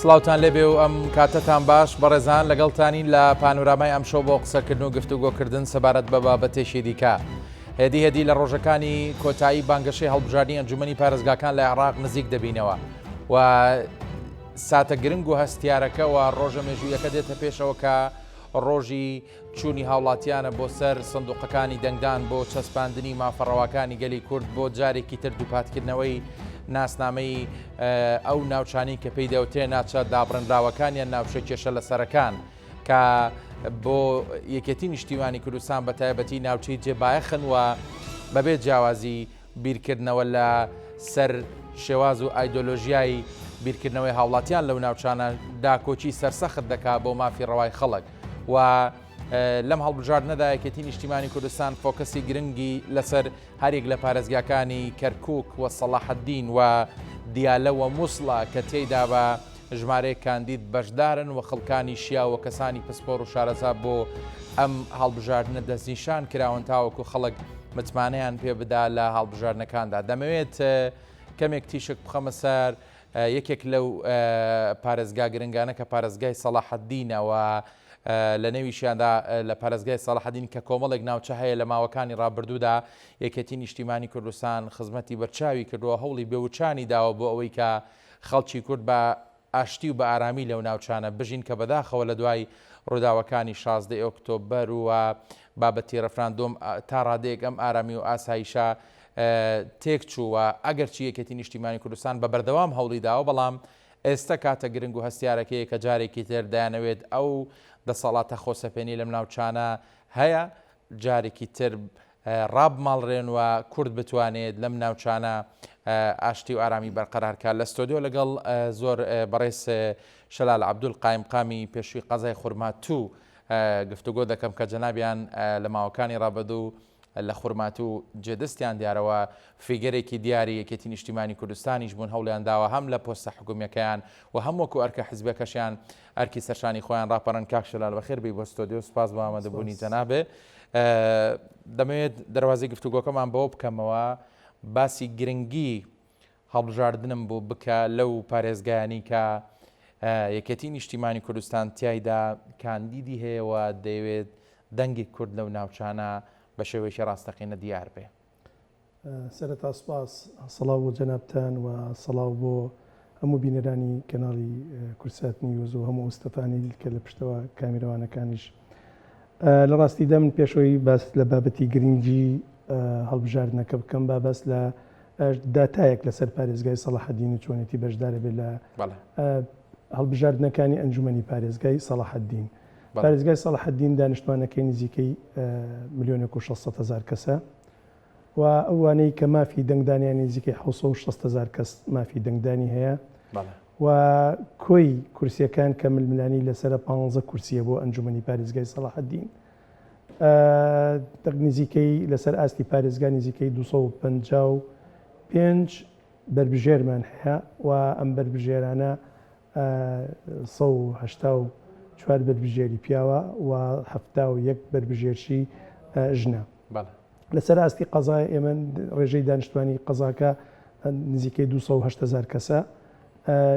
سڵاوتان لێبێ و ئەم کاتەتان باش بەڕێزان لەگەڵتانین لە پانۆرامای ئەمشەو بۆ قسەکردن و گفتوگۆکردن سەبارەت بە بابەتێکی دیکە. هێدی لە ڕۆژەکانی کۆتایی بانگەشەی هەڵبژاردننی ئەنجومەنی پارێزگاکان لە عێراق نزیک دەبینەوە و ساتە گرنگ و هەستیارەکەەوە ڕۆژە مێژوویەکە دێتە پێشەوە کە ڕۆژی چوونی هاوڵاتیانە بۆ سەر سندوقەکانی دەنگدان بۆ چەسپاندنی مافەڕەوەکانی گەلی کورد بۆ جارێکی تر دووپاتکردنەوەی ناسنامەی ئەو ناوچانی کە پێی دەوتێ ناچە دابڕنراوەکانیان ناوچە کێشە لە سەرەکان کە بۆ یەکێتی نیشتیوانی کوردستان بە تایبەتی ناوچەی جێبایەخن و بەبێت جیاوازی بیرکردنەوە لە سەر شێواز و ئایدۆلۆژیای بیرکردنەوەی هاوڵاتیان لەو ناوچانە داکۆچی سەرسەخت دەکات بۆ مافی ڕەوای خەڵک و لەم هەڵبژاردنەدا یەکێتی نیشتیمانی کوردستان فۆکەسی گرنگی لەسەر هەرێک لە پارێزگاکانی کەرکووک و سەلاحەددین و دیالە و مووسڵە کە تێیدا بە ژمارەیە کاندید بەشدارن و خەڵکانی شیا و کەسانی پسپۆر و شارەزا بۆ ئەم هەڵبژاردنە دەستنیشان کراون تاوەکو خەڵک متمانەیان پێ بدا لە هەڵبژاردنەکاندا. دەمەوێت کەمێک تیشک بخەمە سەر یەکێک لەو پارێزگا گرنگانە کە پارێزگای سەلاحەددینەوە لە نێویشیاندا لە پارێزگای سەلاحەددین کە کۆمەڵێک ناوچە هەیە لە ماوەکانی ڕابردوودا یەکێتی نیشتیمانی کوردستان خزمەتی بەرچاوی کردووە هەوڵی بێوچانی داوە بۆ ئەوەی کە خەڵکی کورد بە ئاشتی و بە ئارامی لەو ناوچانە بژین کە بەداخەوە لە دوای ڕووداوەکانی 16 ئۆکتۆبەر و بابەتی ڕەفراندۆم تا ڕادەیەک ئەم ئارامی و ئاسایشە تێک چووە ئەگەرچی یەکێتی نیشتیمانی کوردستان بە بەردەوام هەوڵی داوە بەڵام ئێستا کاتە گرنگ و هەستیارەکەیە کە جارێکی تر دایانەوێت ئەو دەسەڵاتە خۆسەپێنی لەم ناوچانە هەیە جارێکی تر ڕابماڵڕێن و کورد بتوانێت لەم ناوچانە ئاشتی و ئارامی بەرقەرارکە. لە ستۆدیۆ لەگەڵ زۆر بەڕێز شەلال عەبدول قایمقامی پێشووی قەزای خورماتوو گفتوگۆ دەکەم کە جەنابیان لە ماوەکانی ڕابردوو لە خورماتوو جێدەستیان دیارەوە فیگەرێکی دیاری یەکێتی نیشتیمانی کوردستانیش بوون هەوڵیان داوە هەم لە پۆستە حکوومیەکەیان و هەم وەکو ئەرکە حیزبەکەشیان ئەرکی سەرشانی خۆیان ڕاپەڕن. کاک شەلال بەخێر بی بۆ ستۆدیۆ سوپاس بۆ ئامادەبوونی جەنابێ. دەمەوێت دەواازەی گفتوگۆکەمان بەوە بکەمەوە باسی گرنگی هەڵبژاردنم بۆ بکە لەو پارێزگایانی کە یەکێتی نیشتیمانی کوردستان تایدا کاندیدی هەیەەوە دەیەوێت دەنگی کورد لەو ناوچانە بە شێوەیەکی ڕاستەقینە دیار بێ. سەرەتا سوپاس سەڵاو بۆ جەنابتان و سەڵاو بۆ هەموو بینەرانی کەناڵی کورسات نیوز و هەموو ئوستەفانی کە لە پشتەوە کامیرەوانەکانیش. لە ڕاستیدا من پێشەوەی باس لە بابەتی گرنگی هەڵبژاردنەکە بکەم با باس لە داتایەک لەسەر پارێزگای سەلاحەددین و چۆنێتی بەشدارە بێت لە هەڵبژاردنەکانی ئەنجومەنی پارێزگای سەلاحەددین. پارێزگای سەلاحەددین دانیشتوانەکەی نزیکەی 1,600,000 کەسە و ئەوانەی کە مافی دەنگدانیان نزیکەی 600,000 کەس مافی دەنگدانی هەیە و کۆی کورسیەکان کە ململانی لەسرە 15 کورسیە بۆ ئەنجومەنی پارێزگای سەلاحەددین نزیکەی لەسەر ئاستی پارێزگای نزیکەی 255 بربژێرمان هەیە و ئەم بربژێرانە 184 بربژێری پیاوە و 71 بربژێرشی ژنە. لەسەر ئاستی قەزای ئێمە ڕێژەی دانیشتوانی قەزاکە نزیکەی 280,000 کەسە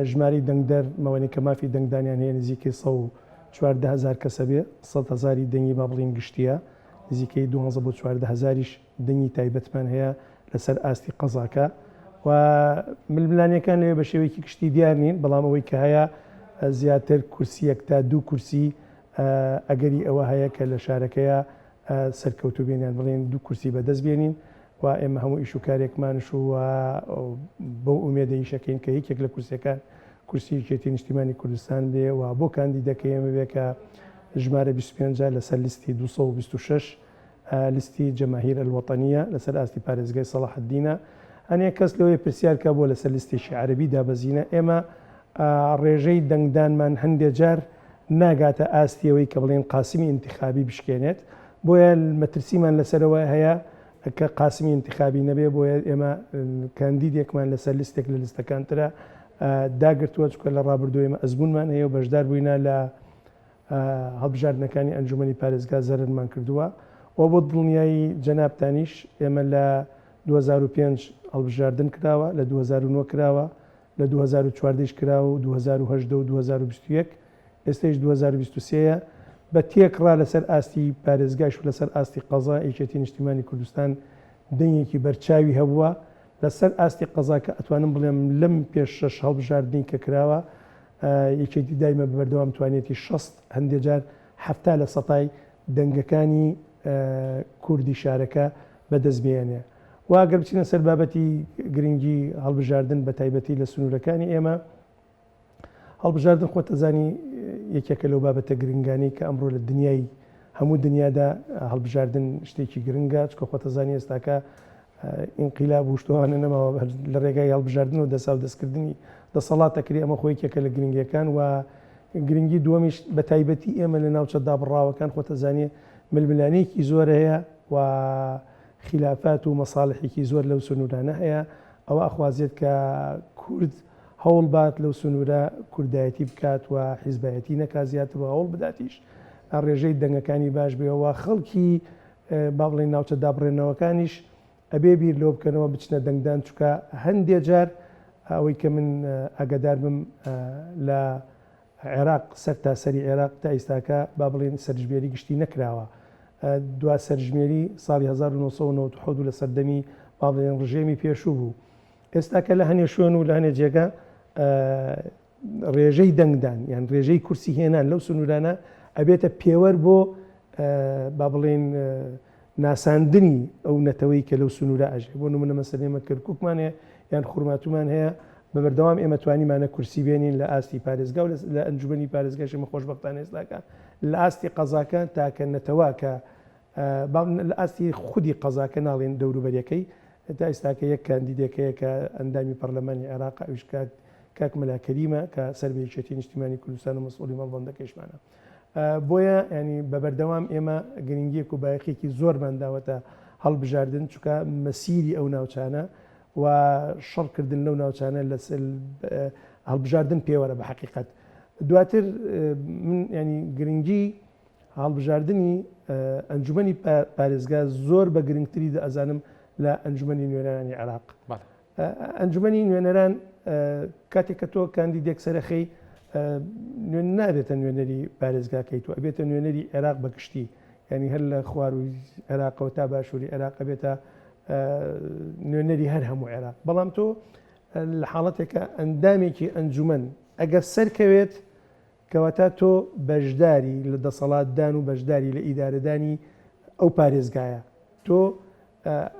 ژماری دەنگدەر مەوەنی کە مافی دەنگدانیان هەیە نزیکەی 114,000 کەسە بێ 100,000 دەنگی با بڵین گشتیە نزیکەی 12 بۆ 14,000یش دەنگی تایبەتمان هەیە لەسەر ئاستی قەزاکە و ململانیەکان لێ بە شێوەیەکی گشتی دیار نین بەڵام ئەوەی کە هەیە زیاتر کورسیەک تا 2 کورسی ئەگەری ئەوە هەیە کە لە شارەکەیە سەرکەوتو بێنیان بڵێن 2 کورسی بەدەست بێنین و ئێمە هەموو ئیش و کارێکمانش و بۆ ئومێدە ئیشەکەین کە یەکێک لە کورسەکان کورسی یەکێتی نیشتیمانی کوردستان بێ و بۆ کاندیدەکەی ئێمە بێ کە ژمارە 25 لەسەر لیستی 226 لیستی جەماهیر الوەتەنیە لەسەر ئاستی پارێزگای سەلاحەددینە هەنێک کەس لەوەی پرسیار بۆ لەسەر لیستێکی عەرەبی دابەزینە. ئێمە ڕێژەی دەنگدانمان هەندێک جار ناگاتە ئاستیەوەی کە بڵێن قاسمی انتخابی بشکێنێت بۆیە مەترسیمان لەسەرەوە هەیە کە قاسمی انتخابی نەبێ بۆیە ئێمە کاندیدێکمان لەسەر لیستێک لە لیستەکانترە داگرتووە چکە لە ڕابردوو ئێمە ئەزمونمان هەیە و بەشدار بووینە لە هەڵبژاردنەکانی ئەنجومەنی پارێزگا زەرمان کردووە و بۆ دڵنیایی جەنابتانیش ئێمە لە 2005 هەڵبژاردن کراوە لە 2009 کراوە لە 2014 کرا و 2010 و 2021 ئێستش 2023 بە تێکڕا لەسەر ئاستی پارێزگاش و لەسەر ئاستی قەزا یەکێتی نیشتیمانی کوردستان دەنگێکی بەرچاوی هەبووە لەسەر ئاستی قەزاکە ئەتوانم بڵێم لەم پێش 6 هەڵبژاردننی کە کراوە یەکێتی دایمە بەبەردەوام توانێتی 60 هەندێک جار هەفتا لە سەتای دەنگەکانی کوردی شارەکە بەدەستبێنێ واگەر بچینە سەر بابەتی گرنگی هەڵبژاردن بە تایبەتی لە سنوورەکانی ئێمە هەڵبژاردن خۆتەزانی یەکێکە لەو بابەتە گرنگانی کە ئەمڕۆ لە دنیای هەموو دنیادا هەڵبژاردن شتێکی گرنگە چکە خۆتەزانی ئێستاکە ئینقیلاب وشتوانە نەماوە لە ڕێگای هەڵبژاردن و دەسا و دەستکردنی دەسەڵاتەکری ئەمە خۆی یەکێکە لە گرنگیەکان و گرنگی دووەمیش بە تایبەتی ئێمە لە ناوچە دابڕاوەکان خۆتەزانێ ململانەیەکی زۆر هەیە و خلافات و مەساڵحێکی زۆر لەو سنوورانە هەیە ئەوە ئەخوازێت کە کورد هەوڵ بات لەو سنوورە کوردایەتی بکات و حیزبایەتی نەکات زیاتر و هەوڵ بداتیش ڕێژەی دەنگەکانی باش بێەوە خەڵکی با بڵێن ناوچە دابڕێنەوەکانیش ئەبێ بیر لەوە بکەنەوە بچنە دەنگدان چکە هەندێک جار ئەوەی کە من ئاگدار بم لە عێراق سەر تا سەری عێراق تا ئێستاکە با بڵێن سەرژمێری گشتی نەکراوە دوا سەرژمێری ساڵی 1990 لە سەردەمی با بڵێن ڕژێمی پێشوو بوو ئێستاکە لە هەنێ شوێن و لە هەنێ جێگە ڕێژەی دەنگدان یان ڕێژەی کورسی هێنان لەو سنوورانە ئەبێتە پێوەەر بۆ با بڵێن ناساندنی ئەو نەتەوەی کە لەو سنوورە ئەژێ بۆ نمونە مەسەلێمە کردکووکمان هەیە یان خوڕماتومان هەیە بە بەردەوام ئێمە توانیمانە کورسی بێنین لە ئاستی پارێزگا و لە ئەنجومەنی پارێزگاشمە خۆشبەختانە ئێستاکە لە ئاستی قەزاکە تاکە نەتەوە کە لە ئاستی خودی قەزاکە ناڵێن دەوروبەریەکەی تا ئێستاکە یەک کاندیدێکەیە کە ئەندامی پەرلەمانی عێراق ئەوش کاک مەلا کەریمە کە سەربەیەکێتی نیشتیمانی کوردستان و مەسئولی مەڵبەندەکەشمانە بۆیە ینی بەبەردەوام ئێمە گرنگیەک و بایەخێکی زۆرمان داوەتە هەڵبژاردن چکە مەسیری ئەو ناوچانە و شەڕکردن لەو ناوچانە لە هەڵبژاردن پێوەرە بە حقیقت دواتر من ینی گرنگی هەڵبژاردننی ئەنجومەنی پارێزگا زۆر بە گرنگتری ئەزانم لە ئەنجومەنی نوێنەرانی عێراق ئەنجومەنی نوێنەران کاتێک کە تۆ کاندیدێک سەرەخەی نوێن نابێتە نوێنەری پارێزگاکەیت و ئەبێتە نوێنەری عێراق بەگشتی ینی هەر لە خواروی عێراقەوە تا باشووری عێراق بێتە نوێنەری هەر هەموو عێراق بەڵام تۆ لە حاڵەتێکە ئەندامێکی ئەنجومەن ئەگەر سەرکەوێت کەواتە تۆ بەشداری لە دەسەڵاتدان و بەشداری لە ئیدارەدانی ئەو پارێزگایە تۆ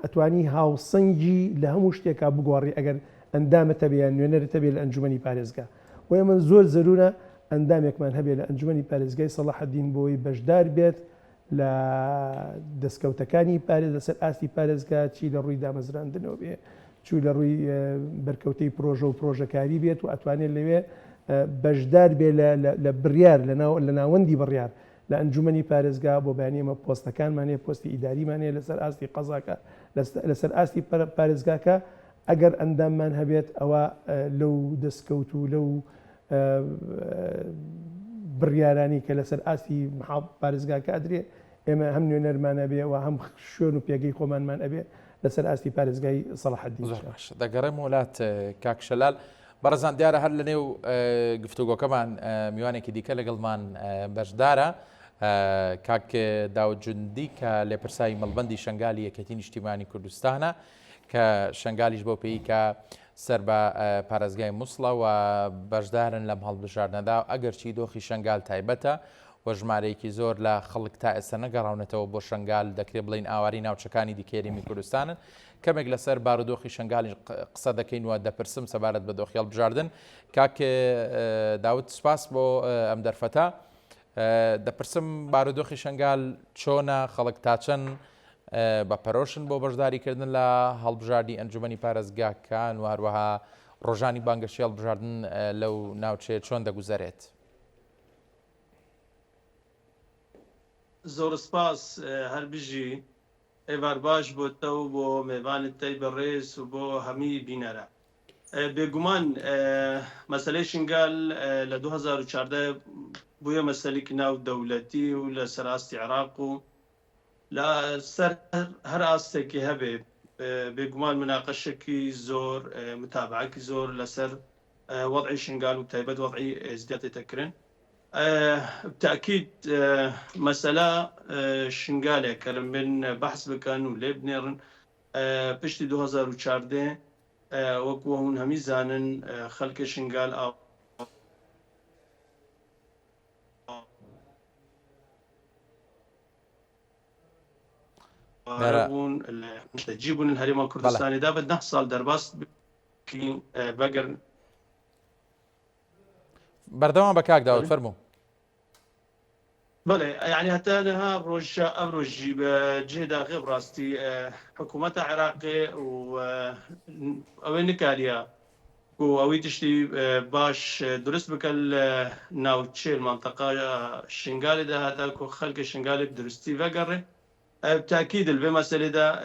ئەتوانی هاوسەنگی لە هەموو شتێکا بگۆڕی ئەگەر ئەندامەتە بێیان نوێنەرتە بێت لە ئەنجومەنی پارێزگا وە من زۆر زەرورە ئەندامێکمان هەبێت لە ئەنجومەنی پارێزگای سەلاحەدین بۆی بەشدار بێت لە دەستکەوتەکانی پارێز لەسەر ئاستی پارێزگا چی لە ڕووی دامەزراندنەوە بێ چوو لە ڕووی بەرکەوتەی پرۆژە و پرۆژەکاری بێت و ئەتوانێت لەوێ بەشدار بێ لە بڕیار لە ناوەندی بڕیار لە ئەنجومەنی پارێزگا بۆ بەیانیمە پۆستەکانمانێ پۆستی ئیداریمانێ لەسەر ئاستی قەزاکە لەسەر ئاستی پارێزگاکە ئەگەر ئەنداممان هەبێت ئەوە لەو دەستکەوت و لەو بڕیارانی کە لەسەر ئاستی پارێزگاکە ئەدرێ ئێمە هەم نوێنەرمانە بێ و هەم شوێن و پێگەی خۆمانمان ئەبێ لەسەر ئاستی پارێزگای سەلاحەدین دەگەڕێم وڵات کاک شەلال بەڕێزان دیارە هەر لە نێو گفتوگۆکەمان میوانێکی دیکە لەگەڵمان بەشدارە کاک داوجندی کە لێپرسایی مەڵبەندی شنگالی یەکێتی نیشتیمانی کوردستانە کە شنگالیش بۆ پێی کە سەر بە پارێزگای مووسڵە و بەشدارن لەم هەڵبژاردنەدا ئەگەرچی دۆخی شنگال تایبەتە و ژمارەیەکی زۆر لە خەڵک تا ئێستا نەگەڕاونەتەوە بۆ شنگال دەکرێت بڵین ئاواری ناوچەکانی دیکێریمی کوردستانن کەمێک لەسەر بارودۆخی شنگالی قسە دەکەین و دەپرسم سەبارەت بە دۆخی هەڵبژاردن کاک داوت سپاس بۆ ئەم دەرفەتە دەپرسم بارودۆخی شنگال چۆنە خەڵک تا چەند بە پەرۆشن بۆ بەشداریکردن لە هەڵبژاردننی ئەنجومەنی پارێزگاکان و هەروەها ڕۆژانی بانگەشی هەڵبژاردن لەو ناوچەیە چۆن دەگوزارێت زۆر سپاس هەربژی ئێوار باش بۆتە و بۆ میوانت تەی بەڕێز و بۆ هەمی بینەرە بێگومان مەسەلەی شنگال لە 2014 بووە مەسەلێکی ناو دەوڵەتی و لە سەراستی عێراق و لە سەر هەر ئاستێکی هەبێ بێگومان مناقەشێکی زۆر متابعەکی زۆر لەسەر وضعي شنقال وتايبد وضعي ازديادة تكرن بالتأكيد مسألة شنقالة كرم من بحث بكان وليبنيرن پشتی 2014 وەکو هەمون هەمی زانن خەڵکی شنگال بوون مشتەجی بوون هەرێما کوردستانیدا بە 10 ساڵ دەرباس بەگەر بەردەوام بە کاک داوود فەرموو. بله يعني حتى لها روجي بجهة غير براستي حكومة عراقي وأوين كاريا وأوي تشتي باش درست بكل ناوتشي المنطقة الشنغالي ده هذا خلق الشنغالي بدرستي فقري بالتأكيد البي مسألة ده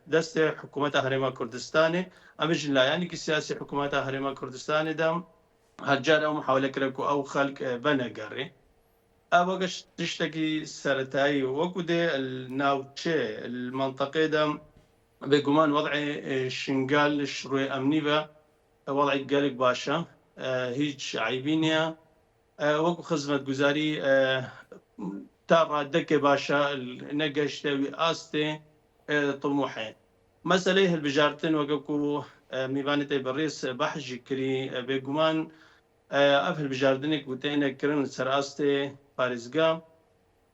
دست حكومة هرما كردستاني أمش لا يعني كسياسي حكومة هرما كردستاني ده هرجال أو محاولة كركو أو خلق بنقري أبغاش تشتكي سرتاي وكده الناوتشي المنطقة ده بجمان وضع شنغال شروي أمنيبا وضع قالك باشا هيج عيبينيا وكو خدمة جزاري ترى دك باشا نقش تبي أستي طموحين مسألة البجارتين وكو ميباني تبريس بحجي كري بجمان أفل بجاردنك وتينا كرن سراستي باريزقا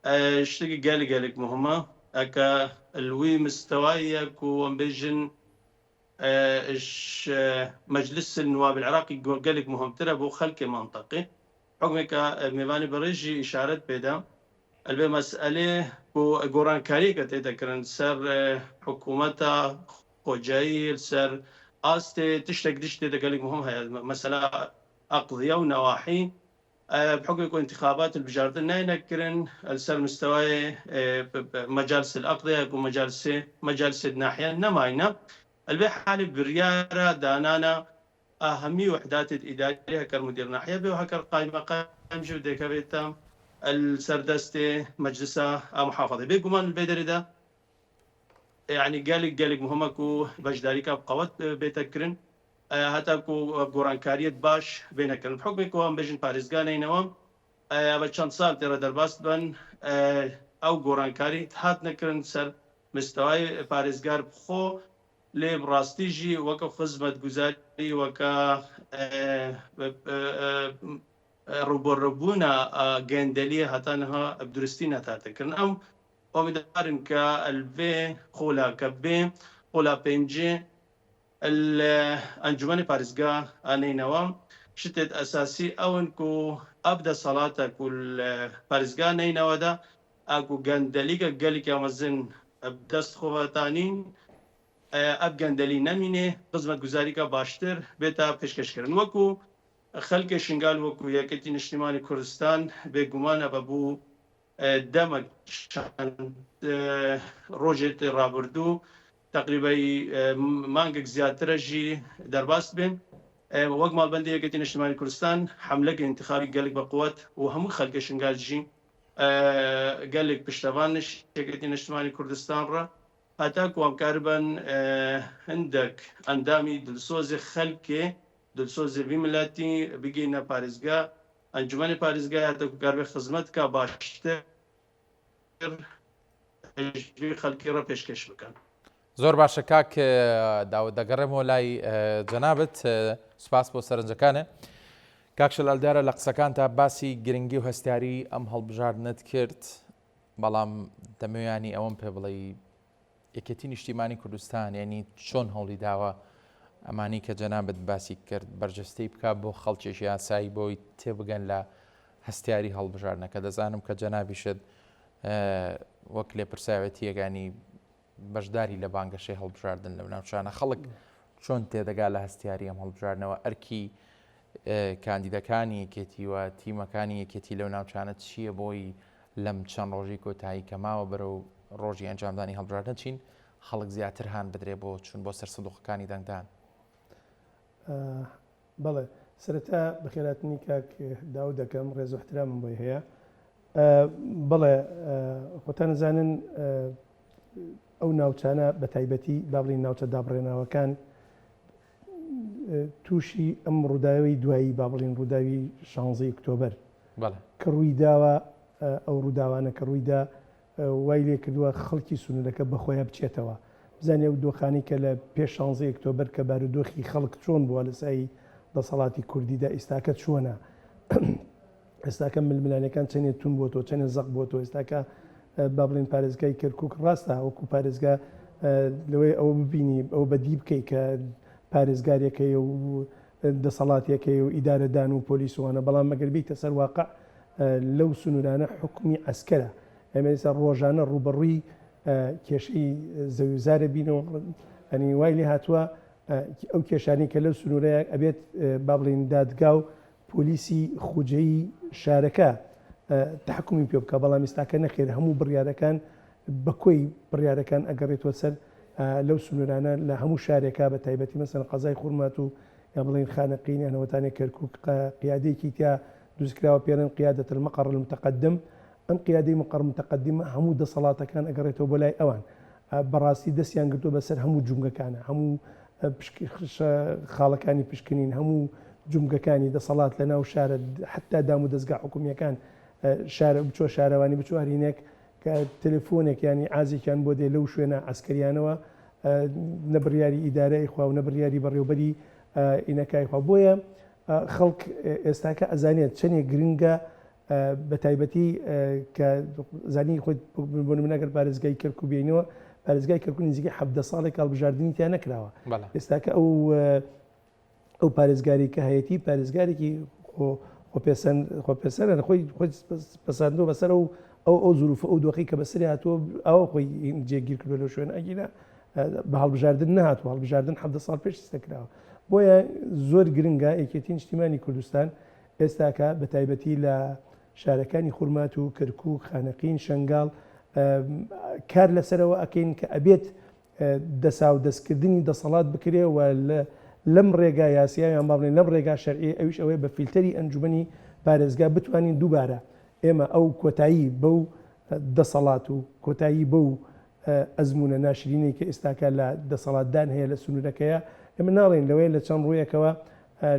اشتكي قالك مهمة أكا الوي مستوايا كو أمبيجن مجلس النواب العراقي قالك مهم ترى بو خلق منطقي حكمك ميباني بريجي إشارات بيدا البي مسألة كو قران كاريكا تيتكرن سر حكومتا خوجاي سر أستي تشتك دشتي قالك مهم هي مسألة أقضية ونواحي بحكم يكون انتخابات البجاردن ناينكرن السر مستوى مجالس الأقضية يكون مجالس الناحية نماينا البي حالي بريارة دانانا أهمي وحدات الإدارية كالمدير ناحية بوهكر قائمة جودة كبيتا السردستي مجلسة محافظة بيقومان البيدري ده يعني قالك مهمكو بجداريكا بقوات بيتكرن هتاكو قرانكارية باش بينك بحكم كوام بيجن باريزغاني نوام بچند سال ترى درباست بن او قرانكاري هات نكرن سر مستوى باريزغار بخو لي براستيجي وكا خدمة گزاري وكا ربونا جندلية هتانها بدرستين هتاتكرن ام ومدارن كالبي خولا كبي خولا بينجي الأنجمن باريزغا أنا نوام شتت أساسي أو إنكو أبدأ صلاة كل باريزغا نينا ودا أكو جندليكا قالك يا مزن بدست خواتانين أب جندلي نمينه خدمة گزاريكا باشتر بيتا پیشکش کردن وكو خلق شنغال وكو يكتين اجتماعي كردستان بگمان أبو دمك روجت رابردو تقريبا مانجك زيادة جي درباست بين وقت ما البندية كتين اجتماعي كردستان حملة انتخابي قالك بقوات وهم خلق شنغال جي قالك بشتفانش كتين اجتماعي كردستان را هتاك وامكاربا عندك اندامي دلسوزي خلقي دلسوزي بملاتي بيجينا باريزغا انجمن باريزغا هتاك قاربي خدمتك باشتر خلقي را پیشکش بکن. زۆر باشە کاک داود دەگەڕێمەوە لای جەنابەت سوپاس بۆ سەرنجەکانە. کاک شەلالدارە لە قسەکان تا باسی گرنگی و هەستیاری ئەم هەڵبژاردنت کرد بەڵام دەمەوێانی ئەوەم پێ بڵێ یەکێتی نیشتیمانی کوردستان یعنی چۆن هەوڵی داوە ئەمانی کە جەنابەت باسی کرد بەرجەستەی بکات بۆ خەڵکیێکی یاسایی بۆی تێبگەن لە هەستیاری هەڵبژاردنەکە. دەزانم کە جەنابیشت وەک لێپرساوێتی یەکانی بەشداری لە بانگەشەی هەڵبژاردن لە ناوچانە خەڵک چۆن تێدەگا لە هەستیاری ئەم هەڵبژاردنەوە ئەرکی کاندیدەکانی یەکێتی و تیمەکانی یەکێتی لەو ناوچانە چییە بۆی لەم چەند ڕۆژی کۆتایی کەماوە بەرەو ڕۆژی ئەنجامدانی هەڵبژاردن چین خەڵک زیاتر هان بدرێ بۆ چون بۆ سەر سندوقەکانی دەنگدان. بەڵێ سەرەتا بەخێراتنی کاک داود دەکەم ڕێز و احترامم بۆی هەیە. بەڵێ خۆتان نەزانن ئەو ناوچانە بە تایبەتی با بڵین ناوچە دابڕێناوەکان تووشی ئەم ڕووداوی دوایی با بڵین ڕووداوی 16 ئۆکتۆبەر کە ڕووی داوە ئەو ڕووداوانە کە ڕوویدا وای لێ کردووە خەڵکی سونوورەکە بەخۆیان بچێتەوە بزانێ و دۆخانی کە لە پێش 16 ئۆکتۆبەر کە بارودۆخی خەڵک چۆن بووە لە سایی دەسەڵاتی کوردیدا ئێستاکە چۆنە ئێستاکە ململانەکان چەندێ تون بۆ تۆ چەندێ زەق بۆ تۆ ئێستاکە با بڵێن پارێزگای کەرکووک ڕاستە وەکو پارێزگا لەوەی ئەوە ببینی ئەو بەدی بکەی کە پارێزگارێکەکەی و دەسەڵاتێکەکەی و ئیدارەدان و پۆلیسوانە بەڵام مەگەر بیتە سەر واقع لەو سنوورانە حکومی ئەسکەرە ئەمە ئێستا ڕۆژانە ڕوبەڕووی کێشەی زەویزارە بینەوە ئەنی وای لێ هاتووە ئەو کێشانی کە لەو سنوورەیە ئەبێت با بڵێن دادگا و پۆلیسی خوجەی شارەکە تحکمی پێ بکە بەڵام ئێستاکە نەخێر هەموو بڕیارەکان بەکۆی بڕیارەکان ئەگەڕێتوە سەر لەو سنوورانە لە هەموو شارێکا بە تایبەتی مەسەن قەزای خوورمات و یا بڵێن خانەقینی هەنەوەتانی کەرکووک قیادەیەکی تیا دروستکراوە پێڵێن قیادەت المەقڕ المتەقدم ئەم قیادەی مەقڕ متەقدمە هەموو دەسەڵاتەکان ئەگەڕێتەوە بۆ لای ئەوان بەڕاستی دەستیان گرتووە بەسەر هەموو جومگەکانە هەموو خاڵەکانی پشکنین هەموو جومگەکانی دەسەڵات لە ناو شارە حتا دام و دەستگا حکومیەکان شارە بچۆ شارەوانی بچوە هەرینێک کە تەلەفۆنێک ینی ئازێکیان بۆ دێ لەو شوێنە ئەسکەریانەوە نەبڕیاری ئیدارەی خوا و نەبڕیاری بەڕێوەبەری ئینەکای خوا بۆیە خەڵک ئێستاکە ئەزانێت چەندێک گرنگە بە تایبەتی کە زانی خۆی بۆ نمونەگەر پارێزگای کەرکووک بێنەوە پارێزگای کەرکووک نزیکەی 17 ساڵێک هەڵبژاردننی تیان نەکراوە ئێستاکە ئەو پارێزگاری کە هەیەی پارێزگارێکی خۆپێسەرە خۆی پەساندۆ بەسەر ئەو زروف ئەو دۆخی کە بەسەری هاتووە ئەوە خۆی جێگیر کردو لە شوێن ئەگیرە بە هەڵبژاردن نهاتوە هەڵبژاردن 17 ساڵ پێش سەکراوە بۆیە زۆر گرنگە یەکێتی نیشتیمانی کوردستان ئێستاکە بە تایبەتی لە شارەکانی خورمات و کەرکووک خانەقین شەنگاڵ کار لەسەرەوە ئەکەین کە ئەبێت دەسا و دەستکردنی دەسەڵات بکرێەوە لەم ڕێگا یاسییان باڵێن لەم ڕێگا شەرعی ئەویش ئەوەی بە فیلتەری ئەنجومنی پارێزگا بتوانین دووبارە ئێمە ئەو کۆتایی بەو دەسەڵات و کۆتایی بەو ئەزمونە ناشرینەی کە ئێستاکە لە دەسەڵاتدان هەیە لە سنوورەکەیە ئێمە ناڵێن لەوەی لە چەند ڕوویەکەوە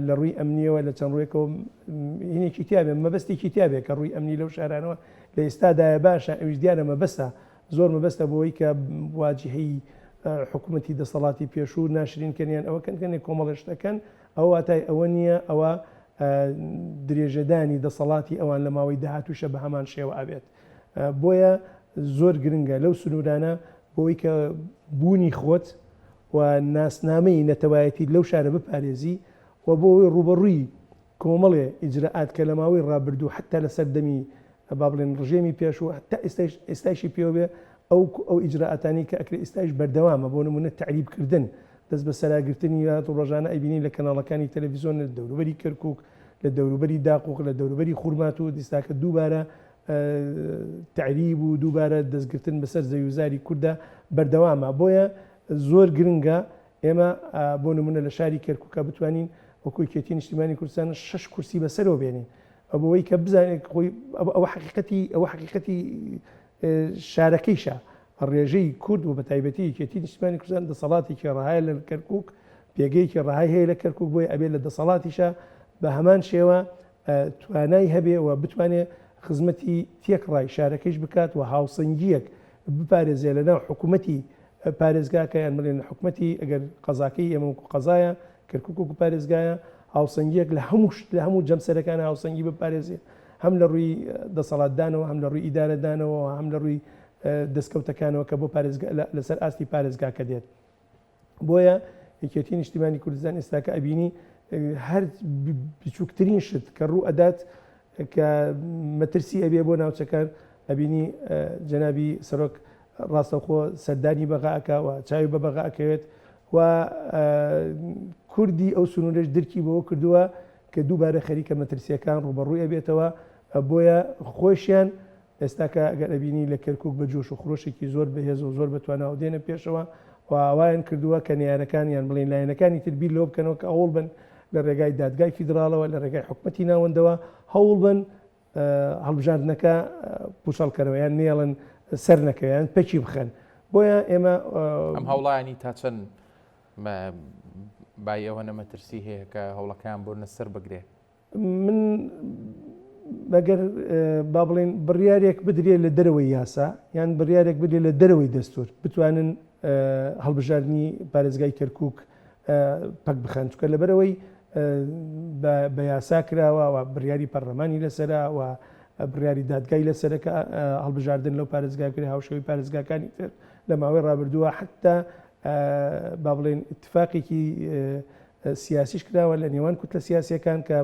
لە ڕووی ئەمنیەوە لە چەند ڕوویەکەوە هینێکی تیاابێ مەبەستێکی تیاابێت کە ڕووی ئەمنی لەو شارانەوە لە ئێستادایە باشە ئەوش دیارە مەبەستە زۆر مەبەستە بۆەوەی کە واجهەی حکوومەتی دەسەڵاتی پێشوو ناشرینکردیان ئەوە کەنکەنێک کۆمەڵشتەکەن ئەو واتای ئەوە نییە ئەوە درێژەدانی دەسەڵاتی ئەوان لە ماوەی داهاتوشە بە هەمان شێوە ئابێت بۆیە زۆر گرنگە لەو سنوورانە بۆی کە بوونی خۆت و ناسنامەی نەتەوایەتی لەو شارە بپارێزی و بۆی ڕوبەڕووی کۆمەڵێ ئیجرعات کە لە ماوەی ڕابردوو حتا لە سەردەمی با بڵێن ڕژێمی پێشوو حتا ئێستاشی پێوە بێ ئەو ئیجرعاتانی کە ئەکرێ ئێستاش بەردەوامە بۆ نمونە تعریبکردن دەست بە سەراگرتنی ڕۆژانە ئەبینی لە کەناڵەکانی تەلەڤیزۆن لە دەوروبەری کەرکووک لە دەوروبەری داقوق لە دەوروبەری خوورمات و دیستاکە دووبارە تعریب و دووبارە دەستگرتن بەسەر زەویزاری کووردا بەردەوامە بۆیە زۆر گرنگە ئێمە بۆ نمونە لە شاری کەرکووکە بتوانین وەکوی کێتی نیشتیمانی کوردستان 6 کورسی بەسەرەوە بێنین ئەوەی کە بزانێت خۆی ئەوە حقیقەتی شارەکەیشە ڕێژەی کورد و بە تایبەتی کێتی نیشتیمانی کوردستان دەسەڵاتێکی ڕەهایە لە کەرکووک پێگەیەکی ڕەهای هەیە لە کەرکووک بۆی ئەبێت لە دەسەڵاتیشە بە هەمان شێوە توانای هەبێ و بتوانێت خزمەتی تێکڕای شارەکەیش بکات و هاوسەنگیەک بپارێزێ لەناو حکوومەتی پارێزگاکە یان بڵێن حکوومەتی ئەگەر قەزاکەی ئێمە قەزایە کەرکووک و پارێزگایە هاوسەنگیەک لە هەموو جەمسەرەکانە هاوسەنگی بپارێزێ هەم لە ڕووی دەسەڵاتدانەوە هەم لە ڕووی ئیدارەدانەوە هەم لە ڕووی دەستکەوتەکانەوە کە بۆ لەسەر ئاستی پارێزگاکە دێت بۆیە یەکێتی نیشتیمانی کوردستان ئێستاکە ئەبینی هەر بچووکترین شت کە ڕوو ئەدات کە مەترسی ئەبێ بۆ ناوچەکان ئەبینی جەنابی سەرۆک ڕاستەوخۆ سەردانی بەغاکەوە چاوی بە بەغاکەوێت و کوردی ئەو سنوورش درکی بەوە کردووە کە دووبارە خەریکە مەترسیەکان ڕوبەڕووی ئەبێتەوە بۆیە خۆشیان ئێستاکە ئەگەر ئەبینی لە کەرکووک بە جۆش و خڕۆشێکی زۆر بەهێز و زۆر بەتواناو دێنە پێشەوە و ئاوایان کردووە کە نیارەکان یان بڵێن لایەنەکانی تربییر لەوە بکەنەوە کە هەوڵ بن لە ڕێگای دادگای فیدراڵەوە لە ڕێگای حکوومەتی ناوەندەوە هەوڵ بن هەڵبژاردنەکە پوشەڵکەرەوە یان نێڵن سەر نەکەویان پەچی بخەن بۆیە ئێمە ئەم هەوڵایانی تا چەند بای ئەوە نەمەترسی هەیە کە هەوڵەکان بۆ نەسەر بگرێ؟ من مەگەر با بڵێن بڕیارێک بدرێت لە دەرەوەی یاسا یان بڕیارێک بدرێت لە دەرەوەی دەستور بتوانن هەڵبژاردننی پارێزگای کەرکک پەک بخەن چکە لەبەرەوەی بە یاسا کراوە و بڕیاری پەرلەمانی لەسەرا و بڕیاری دادگای لەسەرەکە هەڵبژاردن لەو پارێزگای کرد هاوشەوی پارێزگاکانی تر لە ماوەی ڕابردووە حتا با بڵێن اتفاقێکی سیاسیش کراوە لە نێوان کوتلە سیاسیەکان کە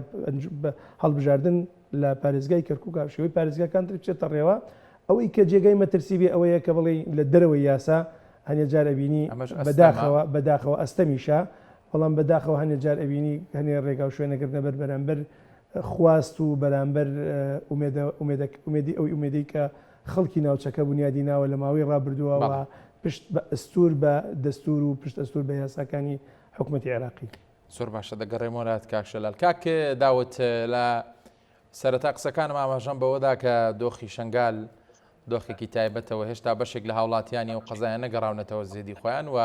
هەڵبژاردن لە پارێزگای کەرکک هاوشەوی پارێزگاکان تر بچێتە ڕێوە ئەوەی کە جێگەی مەترسی بێ ئەوەیە کە بڵێ لە دەرەوەی یاسا هەنێ جار ئەبینی بەداخەوە ئەستەمیشە بەڵام بەداخەوە هەنێ جار ئەبینی هەنێ ڕێگا و شوێنەگرنە بەر بەرامبەر خواست و بەرامبەر ئومێدی ئەوی ئومێدەی کە خەڵکی ناوچەکە بنیادی ناوە لە ماوەی ڕابردووەوە پشت بە ئەستور بە دەستور و پشت ئەستور بە یاساکانی حکوومەتی عێراقی. زۆر باشە دەگەڕێمەوەات کاکشەلال کاک داوت لە سەرەتا قسەکانم ئاماژەم بەوەدا کە دۆخی شنگال دۆخێکی تایبەتەوە هێشتا بەشێک لە هاوڵاتیانی و قەزایە نەگەڕاونەتەوە زێدی خۆیان و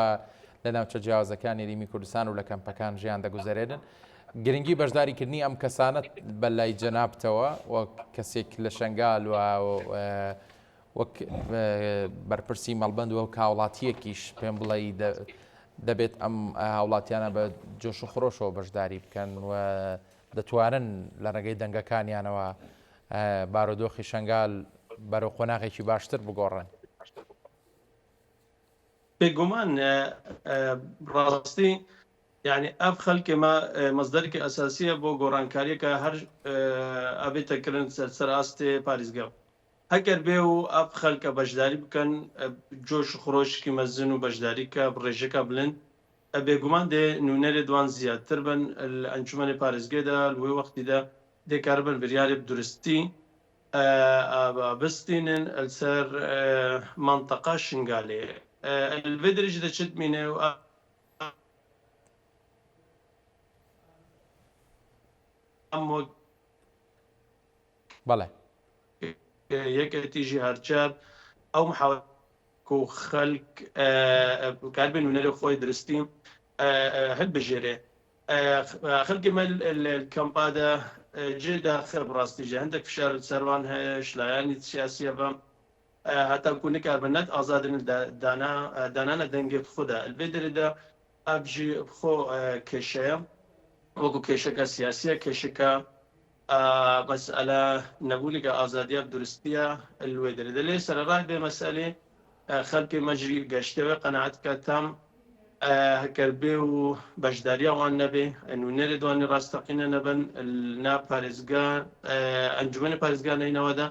لە ناوچە جیاوازەکانی ریمی کوردستان و لە کەمپەکان ژیان دەگوزارێنن. گرنگی بەشداریکردنی ئەم کەسانت بە لای جەنابتەوە وەک کەسێک لە شنگال و وەک بەرپرسی مەڵبەند و کاوڵاتیەکیش پێم بڵێ دەبێت ئەم هاوڵاتیانە بە جۆش و خڕۆشەوە بەشداری بکەن و دەتوانن لە ڕێگەی دەنگەکانیانەوە بارودۆخی شنگال بەرەو قۆناغێکی باشتر بگۆڕن. بێگومان ڕاستی یعنی ئەف خەڵکێمە مەزدەرێکی ئەساسیە بۆ گۆڕانکاریەکە هەر ئەبێتەکردن سەر ئاستێ پارێزگا هەگەر بێ و ئەف خەڵکە بەشداری بکەن جۆش و خڕۆشکی مەزن و بەشداریکە ڕێژەکە بلند بێگومان دێ نونەرێ دوان زیاتر بن ئەنجومەنی پارێزگێدا لەوەی وەختیدا دێکار بن بریارێ درستی بستینن سەر منطقە شنگالێ الفيدرج دەچێت مینێ و بەڵێ یەکێتیژی هەرچار ئەو محاوە خەلک کاربن ونەرە خۆی درستی هەل بژێرێ خەلکی مە کەمپادا جێدا خێر بڕاستیژە هەندێک فشار سەروان هەیە شلایانی سیاسیە بە هەتا کوونی کاربنەت ئازادن دانانە دەنگێت خوددا البێدردا ئەبژی خۆ کێشەیە وەکو کێشەکە سیاسیە کێشەکە مەسئلە نەبوونیکە ئازادیە درستیە لێ دەرێت لێ سەرڕای بێ مەسئلێ خەڵکی مەجری گەشتەوە قەنەعەتکە تام هەکەر بێ و بەشداریاوان نەبێ نونەرێ دوانی ڕاستەقینە نەبن نا پارێزگا ئەنجومەنی پارێزگا نینەوەدا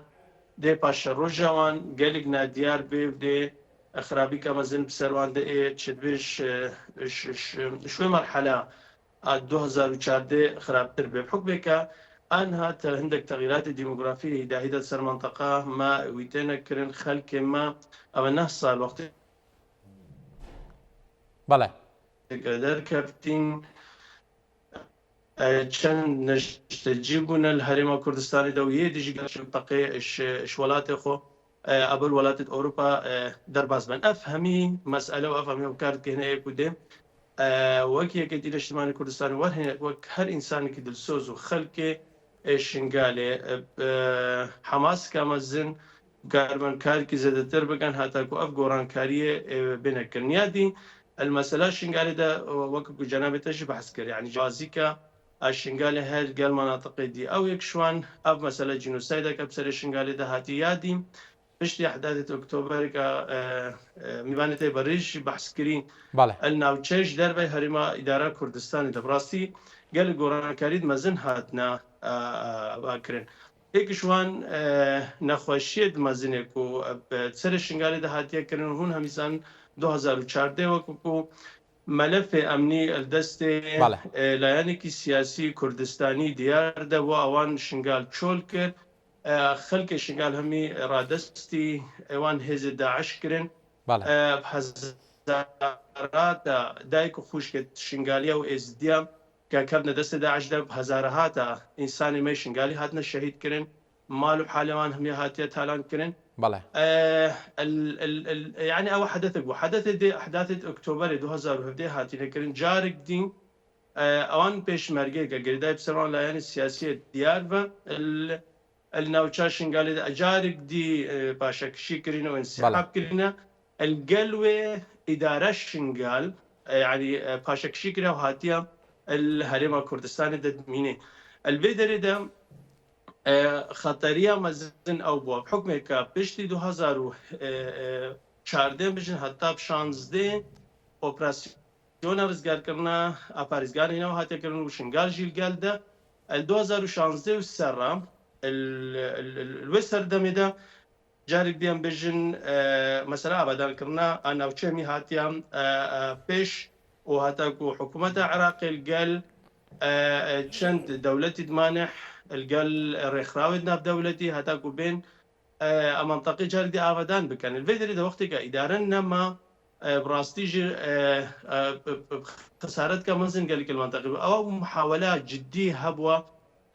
دێ پاشە ڕۆژاوان گەلێک نادیار بێ دێ خرابی کە مەزن بسەروان دەئێ چبێش شوێ مەرحەلە 2014 خراپتر بێ حکمێکە ئەنها هەندێک تغییراتی دیموگرافی داهیدە سەر منطقە ما ویتێنەکردن خەلکێ ما ئەوە 9 ساڵ وەختی بەڵێ دەرکەفتین چەند نەشتەجی بوونە لە هەرێما کوردستانی دەویە دیژی تەقێ شوڵاتی خۆ ئەبەر وڵاتت ئەوروپا دەرباز بن ئەف هەمی مەسئلە و ئەف هەمی کارکردنەیەک و دێ وەک یەکێتی لە شتمانی کوردستانی وەرهێنێت وەک هەر ئینسانێکی دلسۆز و خەلکێ شنگالێ حەماس کامەزن گارمەنکارێکی زیاتر بگەن هاتاکو ئەف گۆڕانکاریە بنەکردنیادی المسألة شنغالي ده وقت جنابته شي بحث كر يعني جازيكا الشنغالي هل قال مناطق دي او يكشوان اب مسألة جنوسايدا كبسر الشنغالي ده هاتيادي بشتي احداث اكتوبر كا ميبانته بريش بحث كرين الناو تشيش دربي هرما اداره كردستان ده براستي قال قران كريد مزن هاتنا باكرين يكشوان نخوشيد مزنكو بسر الشنغالي ده هاتيه كرين هون هميسان 2014 وەکو مەلەفێ ئەمنی ئەلدەستێ لایەنێکی سیاسی کوردستانی دیاردە بۆ ئەوان شنگال چۆل کرد خەلکی شنگال هەمی ڕادەستی ئەوان هێزی داعش کردن هەزاراتە دایک و خوشکێت شنگالیە و ئێزدیا کە کەبنە دەستە داعشدا هەزارەهاتە ئینسانی مەی شنگالی هاتنە شەهید کردن مال و حالەوان هەمی هاتیە تالان کردن يعني او حدث دي احداث اكتوبر 2017 هاتي لكن جارك دين ئەوان پێشمەرگەیەکە گردای بسەڕان لایەنی سیاسیت دیار بە الناوچە شنگالێ ئەجارێک دی باشەکشی کردنەوە انسحاب کردنە الگەلوێ ئیدارە شنگال يعني باشەکشی کرا و هاتیە الهەرێما کوردستانی دەمینێ البێ دەرێدا خەتەریە مەزن ئەو بووە حکمێکە پشتی 2014 بژن هەتا 16 ئۆپراسیۆنە ڕزگارکردنا ئاپارێزگارینەوە هاتێکردن و شنگال ژیلگەلدە 2016 و سەرڕام الوێ سەردەمێدا جارێک دیان بژن مەسەلا ئابادانکردنا ناوچەمی هاتیان پێش و هەتاکو حکوومەتە عێراقی گەل چەند دەولەتی دمانح الگەل ڕێکخراوێت ناو دەولەتی هەتاکو بێن ئەمەنتەقی جاردی ئاوادان بکەن الوێ دەرێدا وەختێکە ئیدارەن نەما براستیژ خسارەت کە مەزن گەلی المنطقی ئەوە محاولە جدی هەبووە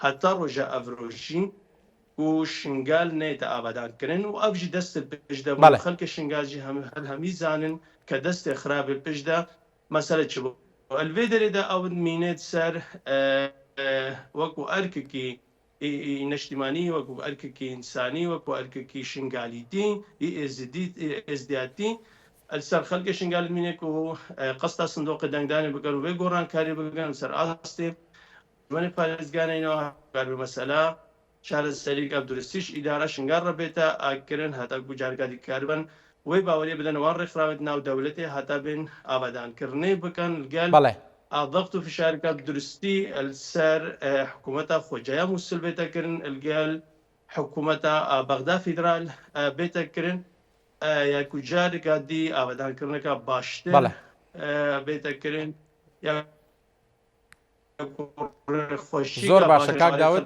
هەتا ڕۆژە ئەڤرۆژین و شنگال نێتە ئابادانکردن و ئەوژی دەستت پێشدا خەڵکە شنگاجی هەمی زانن کە دەستێ خراپێ پێشدا مەسەلە چ بوو الوێ دەرێدا ئەو مینێت سەر وەکو ئەرکێکی نەشتیمانی وەکو ئەرکێکی ئینسانی وەکو ئەرکێکی شنگالیتی ئێزدیاتی سەر خەڵکە شنگال مینێک و قەستا سندۆقی دەنگدانی بگەن و بێ گۆڕانکاری بگەن سەر ئاستێ منی پارێزگانینەوە کار مەسەلا شارە سەریک ئەبدورستیش ئیدارە شنگار ڕەبێتە ئاکردن هەتا گوجارگادی کاربن وی باوەریە بدەنەوە ڕێکخراوێت ناو دەولەتێ هەتا بێن ئابادانکردنەی بکەن گەل ئاضغط و فشارکە درستی سەر حکوومەتە خۆجایە مووسل بێتەکردن الگەل حکوومەتە بەغدا فیدرال بێتەکردن یاکو جارێکا دی ئابادانکردنەکە باشتر بێتەکردن زۆر باشە کاک داوت